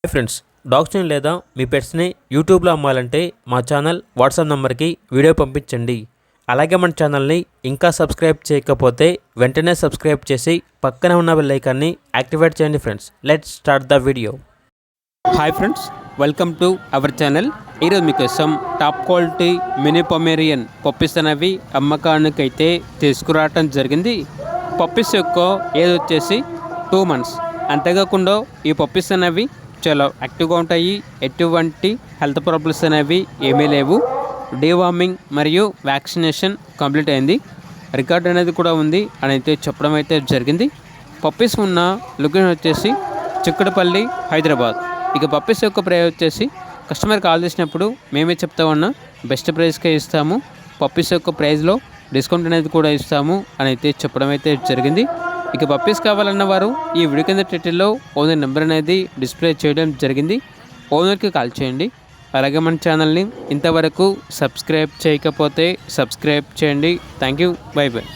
Hi friends, డాగ్స్ని లేదా మీ పెట్స్ని యూట్యూబ్లో అమ్మాలంటే మా ఛానల్ వాట్సాప్ నెంబర్కి వీడియో పంపించండి. అలాగే మన ఛానల్ని ఇంకా సబ్స్క్రైబ్ చేయకపోతే వెంటనే సబ్స్క్రైబ్ చేసి పక్కనే ఉన్న బెల్ ఐకాన్ని యాక్టివేట్ చేయండి. Friends, let's start the video. Hi friends, welcome to our channel. ఈరోజు మీకోసం top quality mini Pomeranian puppies అనేవి అమ్మకానికైతే తీసుకురావటం జరిగింది. పప్పీస్ యొక్క ఏజ్ వచ్చేసి 2 months. అంతేకాకుండా ఈ పప్పీస్ అనేవి చాలా యాక్టివ్గా ఉంటాయి. ఎటువంటి హెల్త్ ప్రాబ్లమ్స్ అనేవి ఏమీ లేవు. డీవార్మింగ్ మరియు వ్యాక్సినేషన్ కంప్లీట్ అయింది. రికార్డ్ అనేది కూడా ఉంది అని అయితే చెప్పడం అయితే జరిగింది. పప్పీస్ ఉన్న లొకేషన్ వచ్చేసి చిక్కడపల్లి, హైదరాబాద్. ఇక పప్పీస్ యొక్క ప్రైస్ వచ్చేసి కస్టమర్ కాల్ చేసినప్పుడు మేమే చెప్తా ఉన్నా బెస్ట్ ప్రైస్కే ఇస్తాము. పప్పీస్ యొక్క ప్రైస్లో డిస్కౌంట్ అనేది కూడా ఇస్తాము అని అయితే చెప్పడం అయితే జరిగింది. ఇక పప్పీస్ కావాలన్న వారు ఈ వీడియో కింద టైటిల్లో ఓనర్ నెంబర్ అనేది డిస్ప్లే చేయడం జరిగింది. ఓనర్కి కాల్ చేయండి. అలాగే మన ఛానల్ని ఇంతవరకు సబ్స్క్రైబ్ చేయకపోతే సబ్స్క్రైబ్ చేయండి. Thank you. By by.